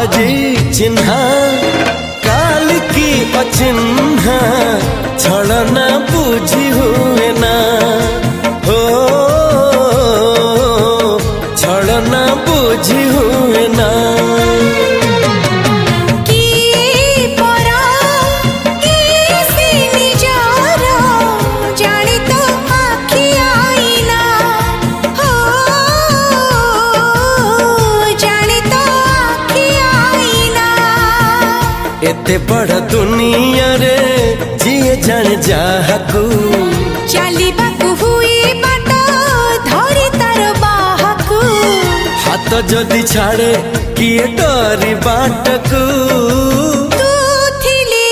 आजी चिन्हा काल की अचिन्हा छलना बुझी हुए ना हो छलना बुझी हुए ना एते बड़ दुनिया रे जिए जान जाहकू चलिबाकू हुई बाट धरी तार बाहकू हाथ जदि छाड़े किए डरी बाटकू तू थिली